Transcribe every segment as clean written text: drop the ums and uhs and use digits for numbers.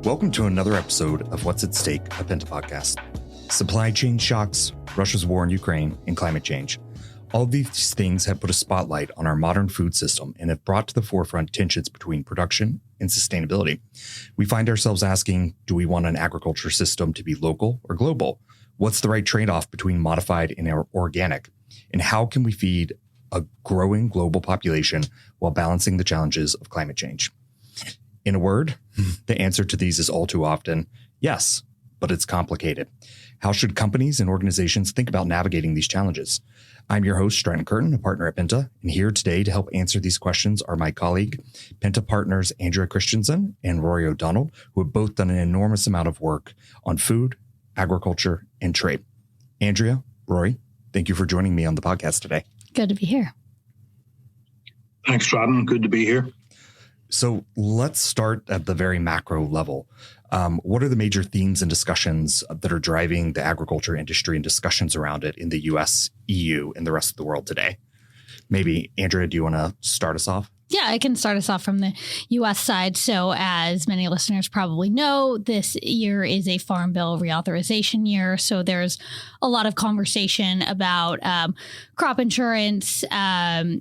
Welcome to another episode of What's at Stake, a Penta podcast. Supply chain shocks, Russia's war in Ukraine, and climate change. All of these things have put a spotlight on our modern food system and have brought to the forefront tensions between production and sustainability. We find ourselves asking, do we want an agriculture system to be local or global? What's the right trade-off between modified and organic? And how can we feed a growing global population while balancing the challenges of climate change? In a word, the answer to these is all too often, yes, but it's complicated. How should companies and organizations think about navigating these challenges? I'm your host, Stratton Kirton, a partner at Penta, and here today to help answer these questions are my colleague, Penta partners Andrea Christianson and Rory O'Donnell, who have both done an enormous amount of work on food, agriculture, and trade. Andrea, Rory, thank you for joining me on the podcast today. Good to be here. Thanks, Stratton. Good to be here. So let's start at the very macro level. What are the major themes and discussions that are driving the agriculture industry and discussions around it in the US, EU, and the rest of the world today? Maybe, Andrea, do you want to start us off? Yeah, I can start us off from the U.S. side. So as many listeners probably know, this year is a Farm Bill reauthorization year. So there's a lot of conversation about crop insurance,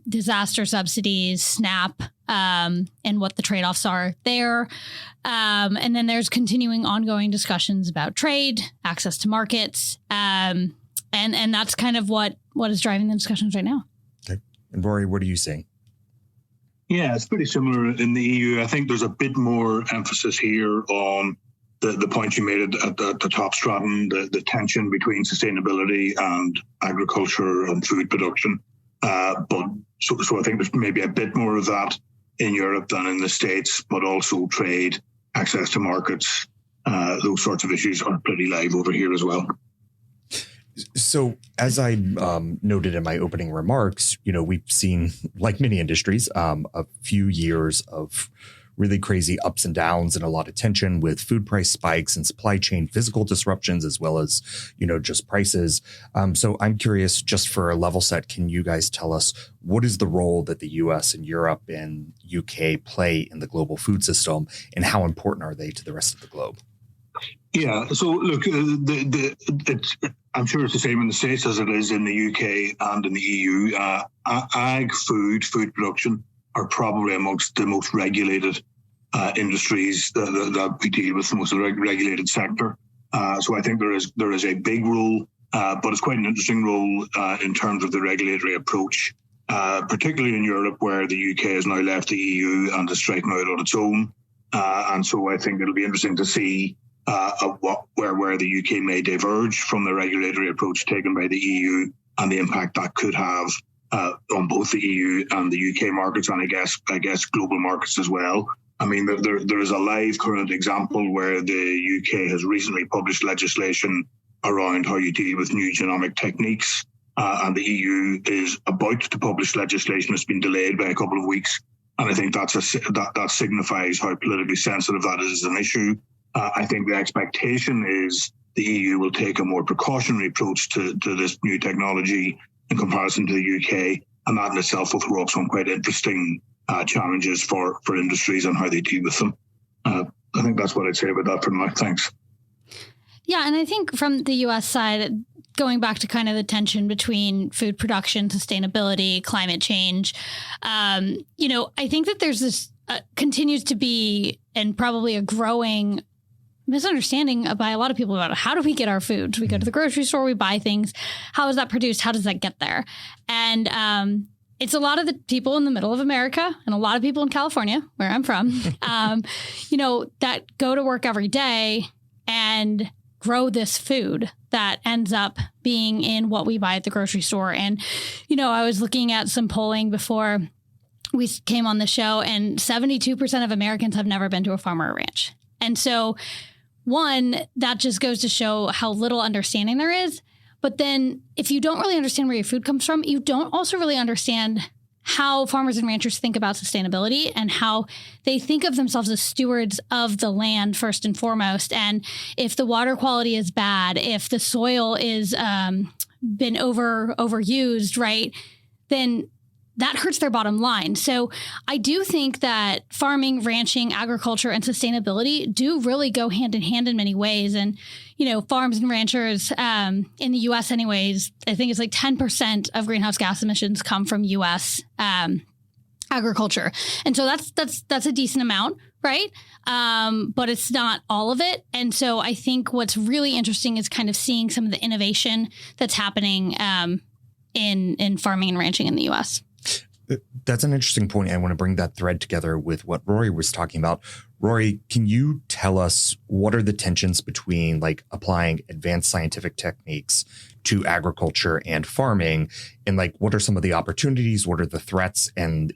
disaster subsidies, SNAP, and what the trade-offs are there. And then there's continuing ongoing discussions about trade, access to markets. And that's kind of what is driving the discussions right now. Okay. And Rory, what are you seeing? Yeah, it's pretty similar in the EU. I think there's a bit more emphasis here on the point you made at the top, Stratton, the tension between sustainability and agriculture and food production. So I think there's maybe a bit more of that in Europe than in the States, but also trade, access to markets, those sorts of issues are pretty live over here as well. So as I noted in my opening remarks, we've seen, like many industries, a few years of really crazy ups and downs and a lot of tension with food price spikes and supply chain physical disruptions, as well as, just prices. So I'm curious, just for a level set, can you guys tell us what is the role that the US and Europe and UK play in the global food system, and how important are they to the rest of the globe? Yeah, so look, I'm sure it's the same in the States as it is in the UK and in the EU. Food production are probably amongst the most regulated industries that we deal with, the most regulated sector. So I think there is a big role, but it's quite an interesting role in terms of the regulatory approach, particularly in Europe, where the UK has now left the EU and is striking out on its own. And so I think it'll be interesting to see where the UK may diverge from the regulatory approach taken by the EU and the impact that could have on both the EU and the UK markets, and I guess global markets as well. I mean, there is a live current example where the UK has recently published legislation around how you deal with new genomic techniques, and the EU is about to publish legislation that's been delayed by a couple of weeks. And I think that signifies how politically sensitive that is as an issue. I think the expectation is the EU will take a more precautionary approach to this new technology in comparison to the UK, and that in itself will throw up some quite interesting challenges for industries and how they deal with them. I think that's what I'd say about that for now. Thanks. Yeah, and I think from the U.S. side, going back to kind of the tension between food production, sustainability, climate change, I think that there's this continues to be, and probably a growing misunderstanding by a lot of people about how do we get our food? We go to the grocery store, we buy things. How is that produced? How does that get there? And it's a lot of the people in the middle of America and a lot of people in California, where I'm from, that go to work every day and grow this food that ends up being in what we buy at the grocery store. And, I was looking at some polling before we came on the show, and 72% of Americans have never been to a farm or a ranch. And so, one, that just goes to show how little understanding there is. But then if you don't really understand where your food comes from, you don't also really understand how farmers and ranchers think about sustainability and how they think of themselves as stewards of the land first and foremost. And if the water quality is bad, if the soil is been overused, right, then that hurts their bottom line. So I do think that farming, ranching, agriculture, and sustainability do really go hand in hand in many ways. And, farms and ranchers in the U.S. anyways, I think it's like 10% of greenhouse gas emissions come from U.S. Agriculture. And so that's a decent amount, right? But it's not all of it. And so I think what's really interesting is kind of seeing some of the innovation that's happening in farming and ranching in the U.S. That's an interesting point. I want to bring that thread together with what Rory was talking about. Rory, can you tell us what are the tensions between like applying advanced scientific techniques to agriculture and farming? And like, what are some of the opportunities? What are the threats? And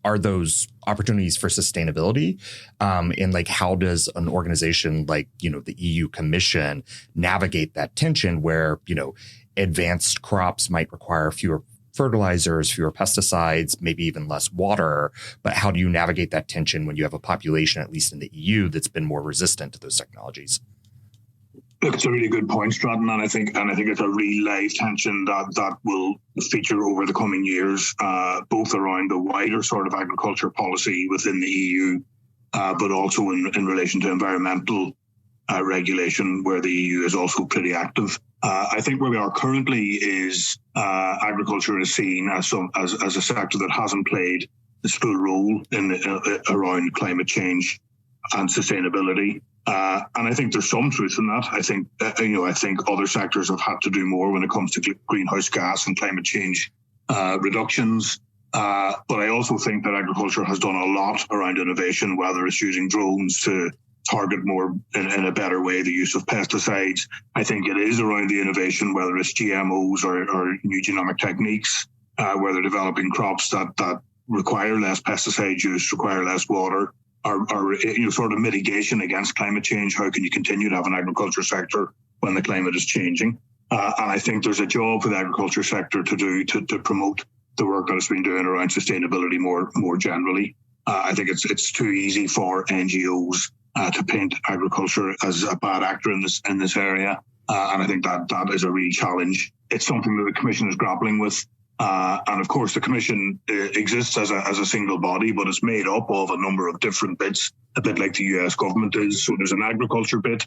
are those opportunities for sustainability? And like, how does an organization like, the EU Commission navigate that tension where, advanced crops might require fewer fertilizers, fewer pesticides, maybe even less water. But how do you navigate that tension when you have a population, at least in the EU, that's been more resistant to those technologies? Look, it's a really good point, Stratton, and I think it's a real live tension that will feature over the coming years, both around the wider sort of agriculture policy within the EU, but also in relation to environmental regulation, where the EU is also pretty active. I think where we are currently is agriculture is seen as a sector that hasn't played its full role around climate change and sustainability. And I think there's some truth in that. I think other sectors have had to do more when it comes to greenhouse gas and climate change reductions. But I also think that agriculture has done a lot around innovation, whether it's using drones to target more in a better way the use of pesticides. I think it is around the innovation, whether it's GMOs or new genomic techniques, where they're developing crops that require less pesticide use, require less water, or sort of mitigation against climate change. How can you continue to have an agriculture sector when the climate is changing? And I think there's a job for the agriculture sector to do to promote the work that it's been doing around sustainability more generally. I think it's too easy for NGOs to paint agriculture as a bad actor in this area. And I think that is a real challenge. It's something that the Commission is grappling with. And of course, the Commission exists as a single body, but it's made up of a number of different bits, a bit like the US government is. So there's an agriculture bit,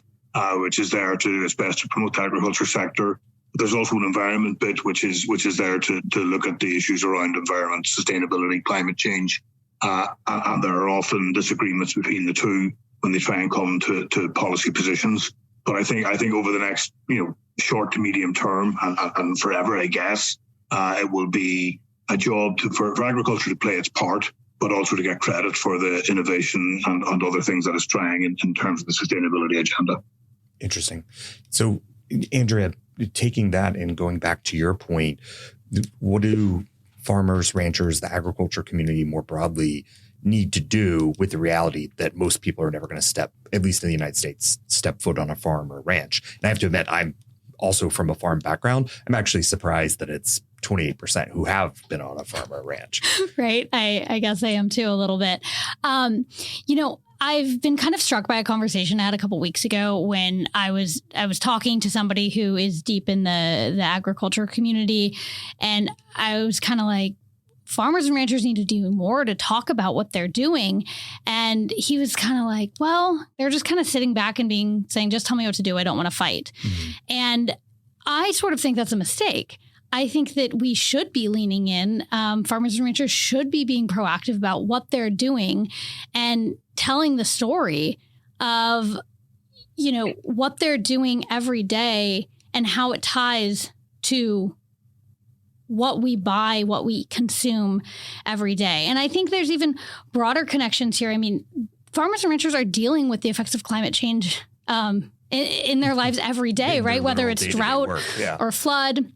which is there to do its best to promote the agriculture sector. There's also an environment bit, which is there to look at the issues around environment, sustainability, climate change. And there are often disagreements between the two when they try and come to policy positions. But I think over the next short to medium term and forever, I guess, it will be a job for agriculture to play its part, but also to get credit for the innovation and other things that it's trying in terms of the sustainability agenda. Interesting. So, Andrea, taking that and going back to your point, what do farmers, ranchers, the agriculture community more broadly need to do with the reality that most people are never going to step, at least in the United States, step foot on a farm or ranch? And I have to admit, I'm also from a farm background. I'm actually surprised that it's 28% who have been on a farm or ranch. Right. I guess I am too a little bit. I've been kind of struck by a conversation I had a couple weeks ago when I was talking to somebody who is deep in the agriculture community. And I was kind of like, farmers and ranchers need to do more to talk about what they're doing. And he was kind of like, well, they're just kind of sitting back and saying, just tell me what to do. I don't want to fight. Mm-hmm. And I sort of think that's a mistake. I think that we should be leaning in. Farmers and ranchers should be being proactive about what they're doing and telling the story of, what they're doing every day and how it ties to what we buy, what we consume every day. And I think there's even broader connections here. I mean, farmers and ranchers are dealing with the effects of climate change in their lives every day, right? Whether it's drought or flood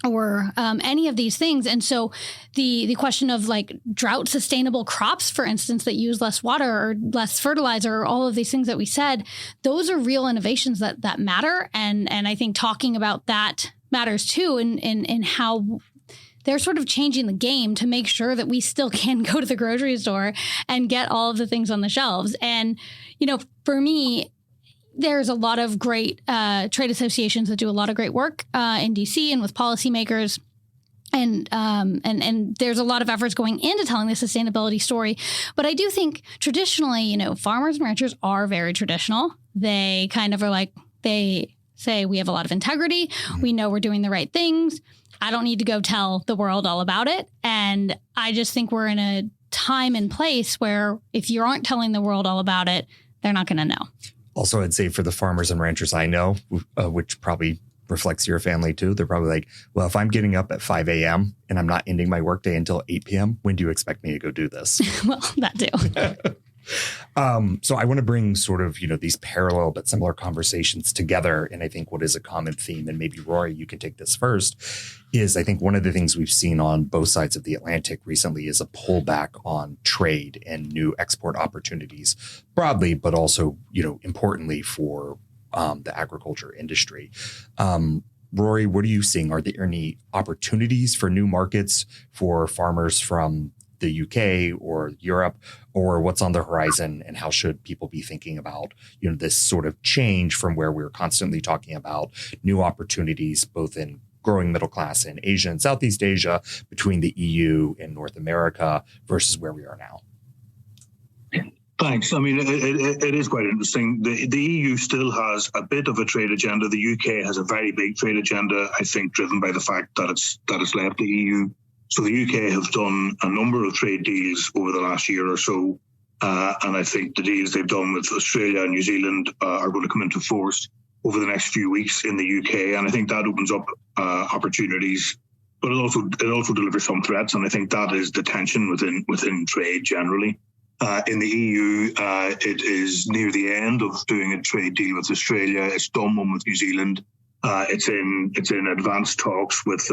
or any of these things. And so the question of like drought sustainable crops, for instance, that use less water or less fertilizer, or all of these things that we said, those are real innovations that matter. And I think talking about that matters too, in how they're sort of changing the game to make sure that we still can go to the grocery store and get all of the things on the shelves. And, for me, there's a lot of great trade associations that do a lot of great work in DC and with policymakers. And there's a lot of efforts going into telling the sustainability story. But I do think traditionally, farmers and ranchers are very traditional. They kind of are like, they say we have a lot of integrity. We know we're doing the right things. I don't need to go tell the world all about it. And I just think we're in a time and place where if you aren't telling the world all about it, they're not going to know. Also, I'd say for the farmers and ranchers I know, which probably reflects your family too, they're probably like, well, if I'm getting up at 5 a.m. and I'm not ending my workday until 8 p.m., when do you expect me to go do this? Well, that too. So I want to bring sort of, these parallel but similar conversations together. And I think what is a common theme, and maybe Rory, you can take this first, is I think one of the things we've seen on both sides of the Atlantic recently is a pullback on trade and new export opportunities broadly, but also, importantly for the agriculture industry. Rory, what are you seeing? Are there any opportunities for new markets for farmers from the UK or Europe, or what's on the horizon, and how should people be thinking about, this sort of change from where we're constantly talking about new opportunities, both in growing middle class in Asia and Southeast Asia, between the EU and North America versus where we are now? Thanks. I mean, it is quite interesting. The EU still has a bit of a trade agenda. The UK has a very big trade agenda, I think, driven by the fact that it's left the EU. So the UK have done a number of trade deals over the last year or so. And I think the deals they've done with Australia and New Zealand are going to come into force over the next few weeks in the UK. And I think that opens up opportunities, but it also delivers some threats. And I think that is the tension within trade generally. In the EU, it is near the end of doing a trade deal with Australia. It's done one with New Zealand. It's in advanced talks with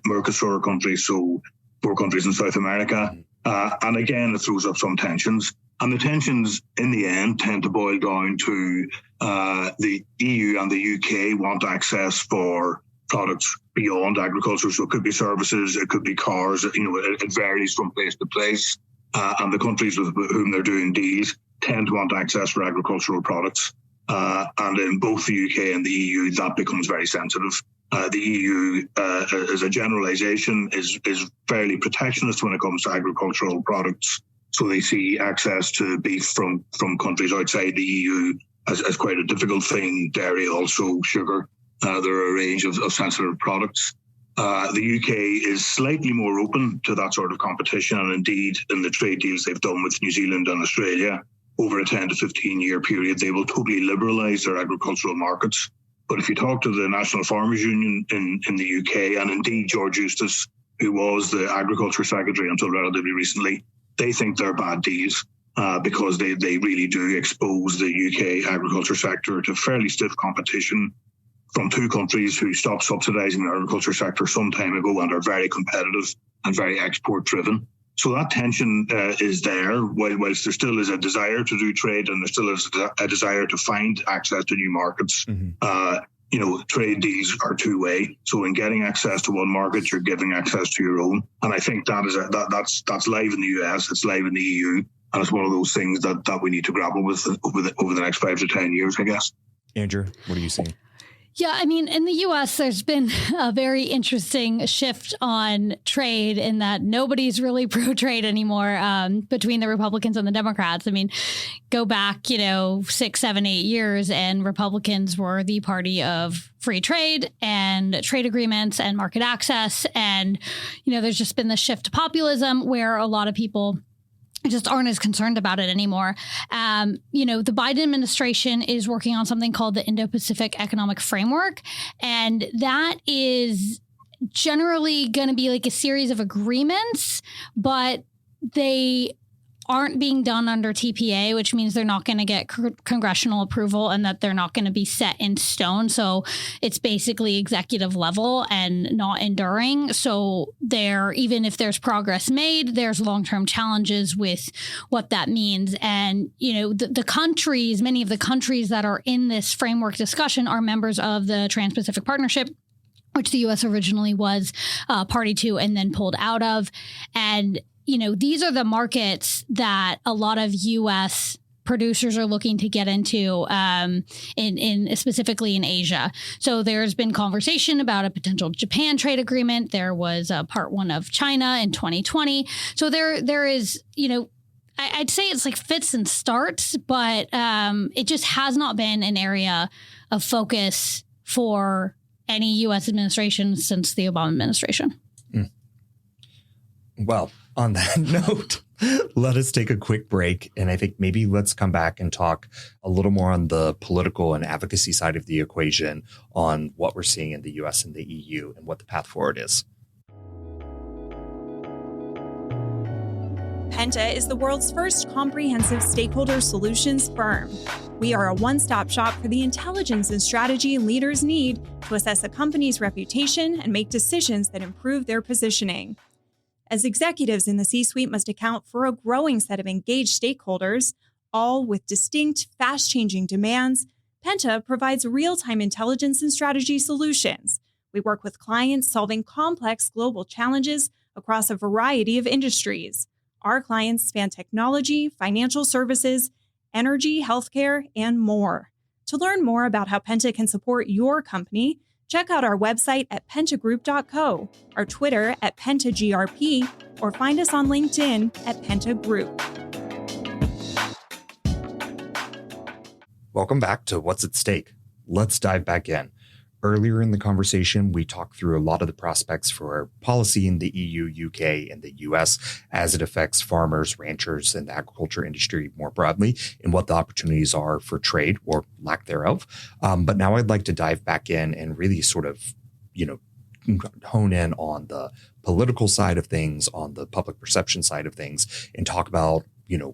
Mercosur countries, so 4 countries in South America. And again, it throws up some tensions. And the tensions in the end tend to boil down to the EU and the UK want access for products beyond agriculture. So it could be services, it could be cars, it varies from place to place. And the countries with whom they're doing deals tend to want access for agricultural products. And in both the UK and the EU, that becomes very sensitive. The EU, as a generalization, is fairly protectionist when it comes to agricultural products. So they see access to beef from countries outside the EU as quite a difficult thing. Dairy, also sugar. There are a range of sensitive products. The UK is slightly more open to that sort of competition. And indeed, in the trade deals they've done with New Zealand and Australia, over a 10 to 15 year period, they will totally liberalise their agricultural markets. But if you talk to the National Farmers Union in the UK, and indeed George Eustice, who was the Agriculture Secretary until relatively recently, they think they're bad deals because they really do expose the UK agriculture sector to fairly stiff competition from 2 countries who stopped subsidising the agriculture sector some time ago and are very competitive and very export driven. So that tension is there, whilst there still is a desire to do trade and there still is a desire to find access to new markets. Trade deals are two-way. So in getting access to one market, you're giving access to your own. And I think that's live in the US, it's live in the EU, and it's one of those things that we need to grapple with over the next 5 to 10 years, I guess. Andrew, what are you seeing? Yeah, I mean, in the U.S., there's been a very interesting shift on trade in that nobody's really pro-trade anymore between the Republicans and the Democrats. I mean, go back, 6, 7, 8 years, and Republicans were the party of free trade and trade agreements and market access. And, there's just been this shift to populism where a lot of people just aren't as concerned about it anymore. The Biden administration is working on something called the Indo-Pacific Economic Framework. And that is generally going to be like a series of agreements, but they aren't being done under TPA, which means they're not going to get congressional approval and that they're not going to be set in stone. So it's basically executive level and not enduring. So even if there's progress made, there's long-term challenges with what that means. And, the countries, many of the countries that are in this framework discussion are members of the Trans-Pacific Partnership, which the U.S. originally was party to and then pulled out of. And these are the markets that a lot of U.S. producers are looking to get into in specifically in Asia. So there's been conversation about a potential Japan trade agreement. There was a part one of China in 2020. So there is, I'd say it's like fits and starts, but it just has not been an area of focus for any U.S. administration since the Obama administration. Well, on that note, let us take a quick break. And I think maybe let's come back and talk a little more on the political and advocacy side of the equation on what we're seeing in the U.S. and the EU and what the path forward is. Penta is the world's first comprehensive stakeholder solutions firm. We are a one-stop shop for the intelligence and strategy leaders need to assess a company's reputation and make decisions that improve their positioning. As executives in the C-suite must account for a growing set of engaged stakeholders, all with distinct, fast-changing demands, Penta provides real-time intelligence and strategy solutions. We work with clients solving complex global challenges across a variety of industries. Our clients span technology, financial services, energy, healthcare, and more. To learn more about how Penta can support your company, check out our website at pentagroup.co, our Twitter at pentagrp, or find us on LinkedIn at Penta Group. Welcome back to What's at Stake. Let's dive back in. Earlier in the conversation, we talked through a lot of the prospects for policy in the EU, UK, and the US as it affects farmers, ranchers, and the agriculture industry more broadly, and what the opportunities are for trade or lack thereof. But now I'd like to dive back in and really sort of, hone in on the political side of things, on the public perception side of things, and talk about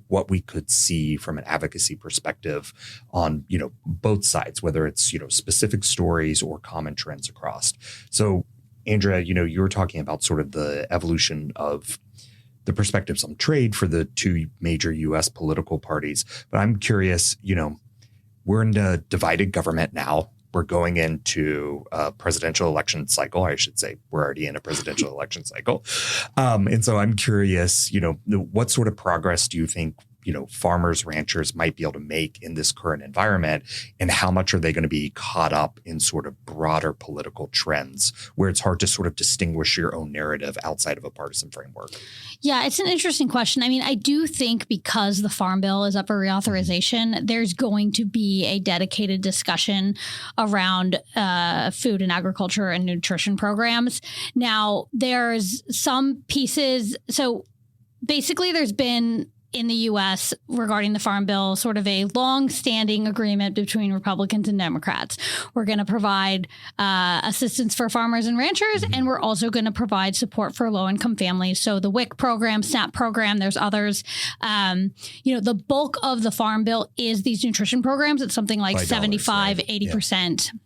what we could see from an advocacy perspective on, both sides, whether it's, specific stories or common trends across. So, Andrea, you were talking about sort of the evolution of the perspectives on trade for the two major U.S. political parties. But I'm curious, we're in a divided government now. We're going into a presidential election cycle. I should say we're already in a presidential election cycle. And so I'm curious, what sort of progress do you think, farmers, ranchers might be able to make in this current environment? And how much are they going to be caught up in sort of broader political trends where it's hard to sort of distinguish your own narrative outside of a partisan framework? Yeah, it's an interesting question. I mean, I do think because the Farm Bill is up for reauthorization, there's going to be a dedicated discussion around food and agriculture and nutrition programs. Now, there's some pieces. So basically, there's been in the U.S. regarding the Farm Bill, sort of a long-standing agreement between Republicans and Democrats. We're going to provide assistance for farmers and ranchers, and we're also going to provide support for low-income families. So the WIC program, SNAP program, there's others. The bulk of the Farm Bill is these nutrition programs. It's something like 75, right? 80%. Yeah.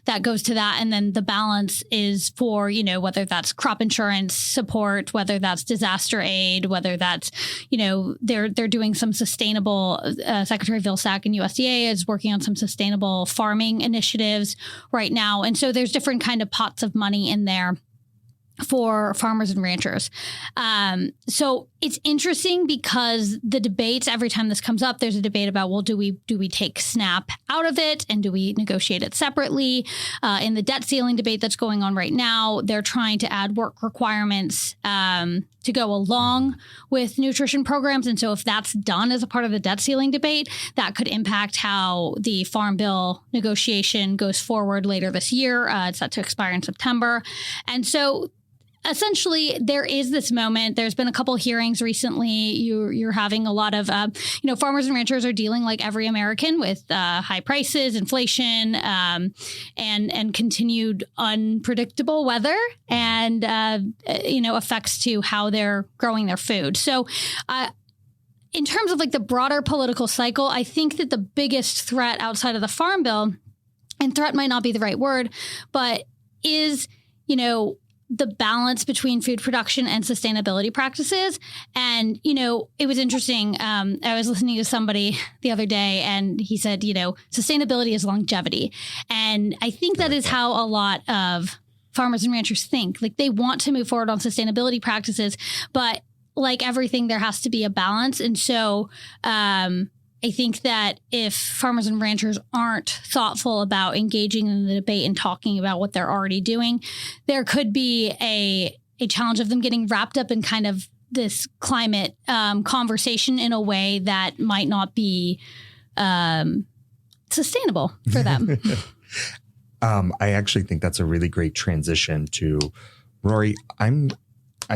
That goes to that. And then the balance is for, whether that's crop insurance support, whether that's disaster aid, whether that's, they're doing some sustainable, Secretary Vilsack and USDA is working on some sustainable farming initiatives right now. And so there's different kind of pots of money in there for farmers and ranchers. So it's interesting because the debates, every time this comes up, there's a debate about, well, do we take SNAP out of it and do we negotiate it separately? In the debt ceiling debate that's going on right now, they're trying to add work requirements to go along with nutrition programs. And so if that's done as a part of the debt ceiling debate, that could impact how the Farm Bill negotiation goes forward later this year. It's set to expire in September. And so essentially, there is this moment. There's been a couple hearings recently. You're having a lot of, farmers and ranchers are dealing like every American with high prices, inflation, and continued unpredictable weather and, effects to how they're growing their food. So in terms of like the broader political cycle, I think that the biggest threat outside of the Farm Bill, and threat might not be the right word, but is, the balance between food production and sustainability practices. And, it was interesting. I was listening to somebody the other day and he said, sustainability is longevity. And I think that is how a lot of farmers and ranchers think. Like they want to move forward on sustainability practices, but like everything, there has to be a balance. And so I think that if farmers and ranchers aren't thoughtful about engaging in the debate and talking about what they're already doing, there could be a challenge of them getting wrapped up in kind of this climate conversation in a way that might not be sustainable for them. I actually think that's a really great transition to Rory. I'm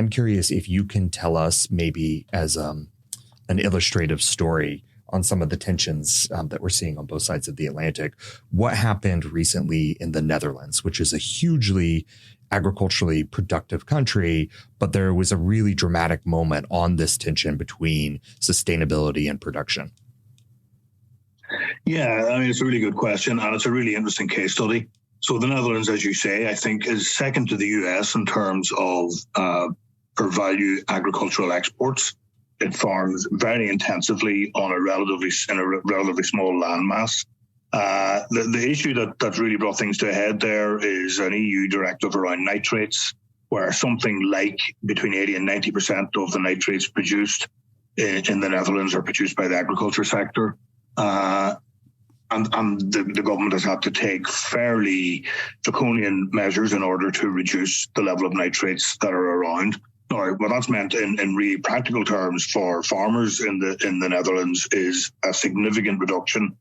curious if you can tell us maybe as an illustrative story on some of the tensions that we're seeing on both sides of the Atlantic. What happened recently in the Netherlands, which is a hugely agriculturally productive country, but there was a really dramatic moment on this tension between sustainability and production? Yeah, I mean, it's a really good question, and it's a really interesting case study. So the Netherlands, as you say, I think is second to the US in terms of per value agricultural exports. It farms very intensively on a relatively small landmass. The issue that's really brought things to a head there is an EU directive around nitrates, where something like between 80 and 90% of the nitrates produced in the Netherlands are produced by the agriculture sector. And the government has had to take fairly draconian measures in order to reduce the level of nitrates that are around. Now, what that's meant in really practical terms for farmers in the Netherlands is a significant reduction,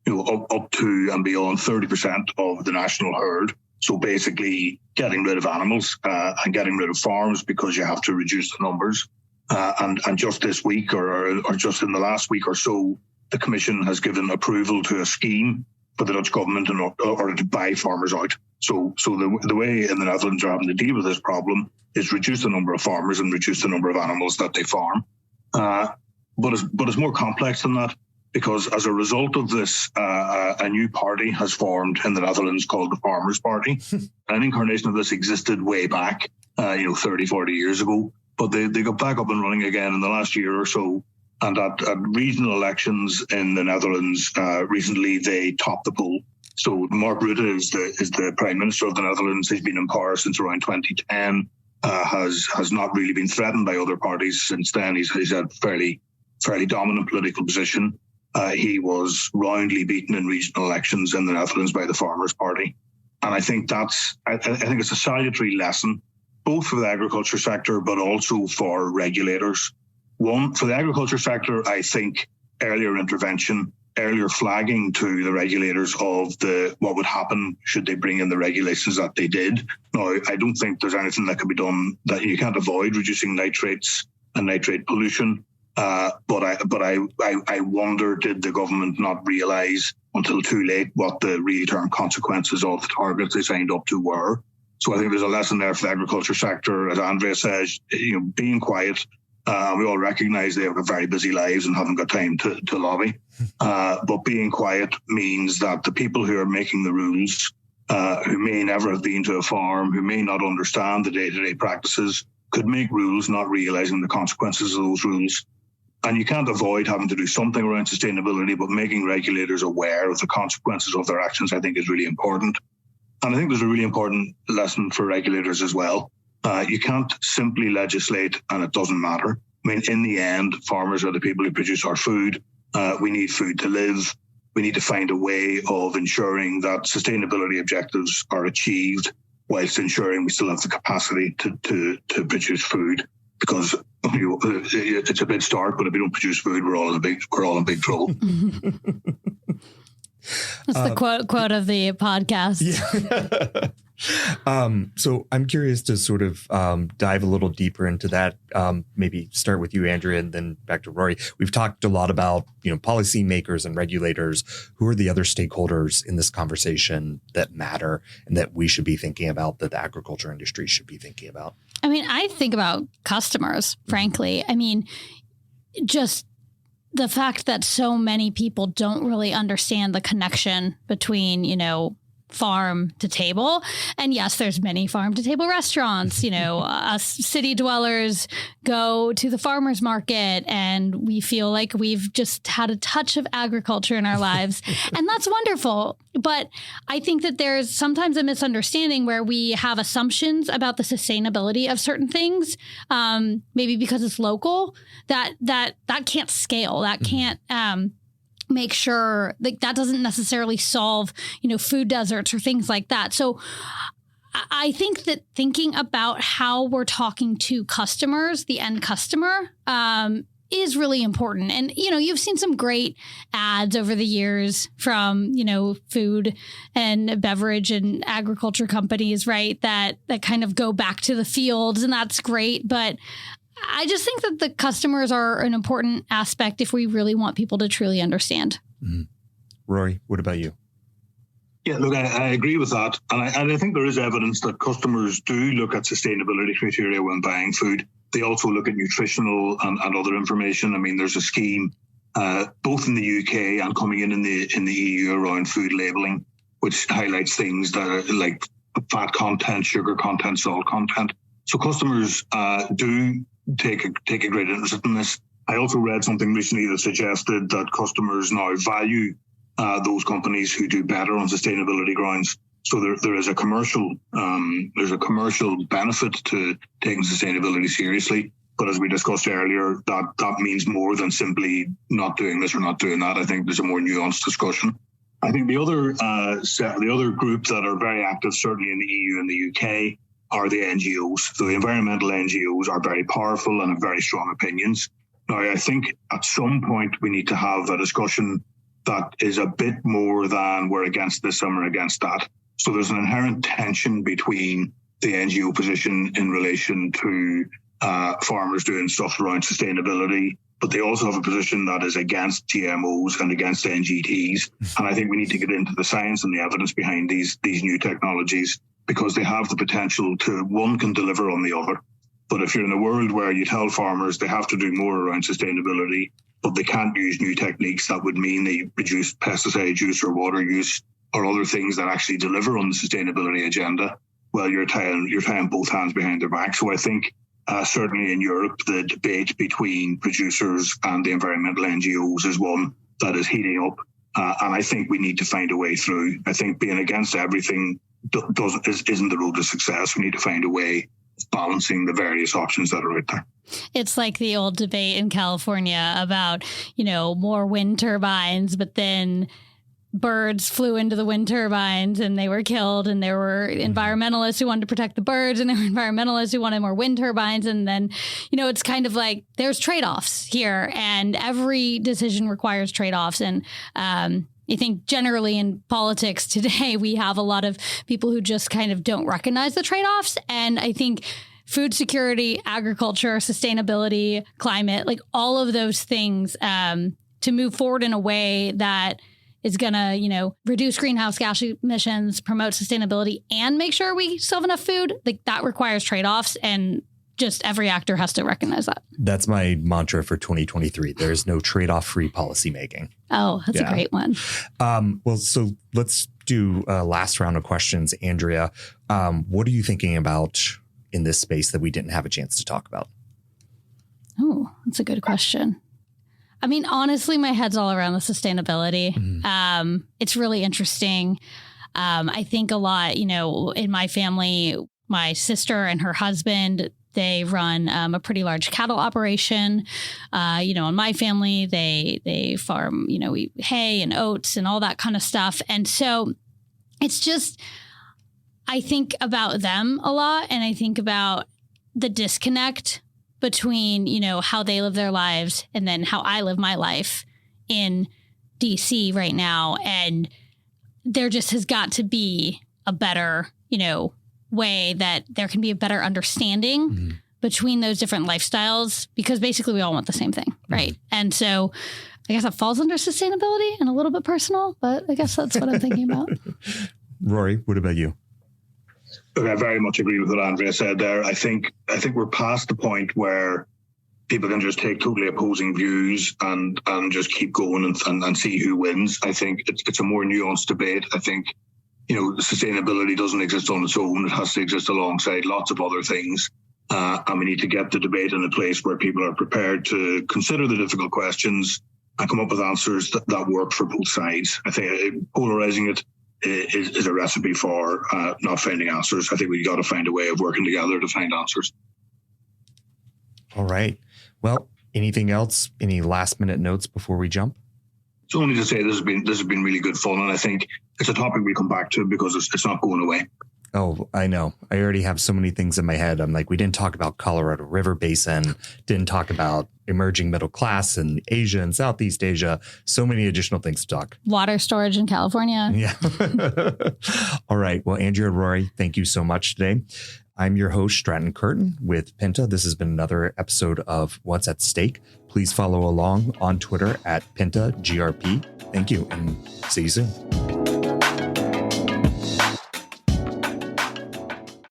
up to and beyond 30% of the national herd. So basically getting rid of animals and getting rid of farms because you have to reduce the numbers. And just this week or just in the last week or so, the Commission has given approval to a scheme for the Dutch government in order to buy farmers out. So the way in the Netherlands are having to deal with this problem is reduce the number of farmers and reduce the number of animals that they farm. But it's more complex than that, because as a result of this, a new party has formed in the Netherlands called the Farmers' Party. An incarnation of this existed way back, 30, 40 years ago, but they got back up and running again in the last year or so. And at regional elections in the Netherlands recently, they topped the poll. So Mark Rutte is the Prime Minister of the Netherlands. He's been in power since around 2010. Has not really been threatened by other parties since then. He's had fairly dominant political position. He was roundly beaten in regional elections in the Netherlands by the Farmers' Party, and I think I think it's a salutary lesson, both for the agriculture sector but also for regulators. One, for the agriculture sector, I think earlier intervention, earlier flagging to the regulators of what would happen should they bring in the regulations that they did. Now, I don't think there's anything that can be done that you can't avoid reducing nitrates and nitrate pollution. But I wonder, did the government not realise until too late what the really term consequences of the targets they signed up to were? So I think there's a lesson there for the agriculture sector, as Andrea says, being quiet. We all recognise they have very busy lives and haven't got time to lobby. But being quiet means that the people who are making the rules, who may never have been to a farm, who may not understand the day-to-day practices, could make rules not realising the consequences of those rules. And you can't avoid having to do something around sustainability, but making regulators aware of the consequences of their actions, I think, is really important. And I think there's a really important lesson for regulators as well. You can't simply legislate and it doesn't matter. I mean, in the end, farmers are the people who produce our food. We need food to live. We need to find a way of ensuring that sustainability objectives are achieved whilst ensuring we still have the capacity to produce food. Because it's a big start, but if we don't produce food, we're all in big trouble. That's the quote of the podcast. Yeah. So I'm curious to sort of dive a little deeper into that. Maybe start with you, Andrea, and then back to Rory. We've talked a lot about, policymakers and regulators. Who are the other stakeholders in this conversation that matter and that we should be thinking about, that the agriculture industry should be thinking about? I mean, I think about customers, frankly. I mean, just the fact that so many people don't really understand the connection between, farm to table. And yes, there's many farm to table restaurants. Us city dwellers go to the farmer's market and we feel like we've just had a touch of agriculture in our lives. And that's wonderful. But I think that there's sometimes a misunderstanding where we have assumptions about the sustainability of certain things, maybe because it's local, that can't scale, that can't make sure that doesn't necessarily solve, food deserts or things like that. So I think that thinking about how we're talking to customers, the end customer, is really important. And, you've seen some great ads over the years from, food and beverage and agriculture companies, right? That kind of go back to the fields, and that's great. But I just think that the customers are an important aspect if we really want people to truly understand. Mm-hmm. Rory, what about you? Yeah, look, I agree with that. And I think there is evidence that customers do look at sustainability criteria when buying food. They also look at nutritional and other information. I mean, there's a scheme both in the UK and coming in the EU around food labelling, which highlights things that are like fat content, sugar content, salt content. So customers do take a great interest in this. I also read something recently that suggested that customers now value those companies who do better on sustainability grounds. So there is a commercial benefit to taking sustainability seriously. But as we discussed earlier, that means more than simply not doing this or not doing that. I think there's a more nuanced discussion. I think the other group that are very active, certainly in the EU and the UK, are the NGOs. So the environmental NGOs are very powerful and have very strong opinions. Now, I think at some point we need to have a discussion that is a bit more than we're against this and we're against that. So there's an inherent tension between the NGO position in relation to farmers doing stuff around sustainability, but they also have a position that is against GMOs and against NGTs. And I think we need to get into the science and the evidence behind these new technologies, because they have the potential to, one can deliver on the other. But if you're in a world where you tell farmers they have to do more around sustainability, but they can't use new techniques that would mean they reduce pesticide use or water use or other things that actually deliver on the sustainability agenda, well, you're tying both hands behind their back. So I think certainly in Europe, the debate between producers and the environmental NGOs is one that is heating up. And I think we need to find a way through. I think being against everything isn't the road to success. We need to find a way of balancing the various options that are out there. It's like the old debate in California about, more wind turbines, but then birds flew into the wind turbines and they were killed, and there were environmentalists who wanted to protect the birds, and there were environmentalists who wanted more wind turbines. And then, it's kind of like there's trade-offs here, and every decision requires trade-offs. And I think generally in politics today, we have a lot of people who just kind of don't recognize the trade-offs. And I think food security, agriculture, sustainability, climate, like all of those things to move forward in a way that is going to, reduce greenhouse gas emissions, promote sustainability, and make sure we still have enough food. Like that requires trade-offs, and just every actor has to recognize that. That's my mantra for 2023. There is no trade-off free policymaking. Oh, that's a great one. Well, so let's do a last round of questions. Andrea, what are you thinking about in this space that we didn't have a chance to talk about? Oh, that's a good question. I mean, honestly, my head's all around the sustainability. Mm-hmm. It's really interesting. I think a lot, in my family, my sister and her husband, they run a pretty large cattle operation. In my family, they farm, hay and oats and all that kind of stuff. And so it's just, I think about them a lot, and I think about the disconnect between, how they live their lives and then how I live my life in DC right now. And there just has got to be a better, way that there can be a better understanding between those different lifestyles, because basically we all want the same thing, right? And so I guess that falls under sustainability and a little bit personal, but I guess that's what I'm thinking about. Rory, what about you? Look, I very much agree with what Andrea said there. I think we're past the point where people can just take totally opposing views and just keep going and see who wins. I think it's a more nuanced debate. I think, the sustainability doesn't exist on its own. It has to exist alongside lots of other things. And we need to get the debate in a place where people are prepared to consider the difficult questions and come up with answers that work for both sides. I think polarizing it is a recipe for not finding answers. I think we've got to find a way of working together to find answers. All right. Well, anything else? Any last minute notes before we jump? It's only to say this has been really good fun, and I think it's a topic we come back to because it's not going away. Oh, I know. I already have so many things in my head. I'm like, we didn't talk about Colorado River Basin, didn't talk about emerging middle class in Asia and Southeast Asia. So many additional things to talk. Water storage in California. Yeah. All right. Well, Andrea and Rory, thank you so much today. I'm your host, Stratton Kirton with Penta. This has been another episode of What's at Stake. Please follow along on Twitter at PentaGRP. Thank you and see you soon.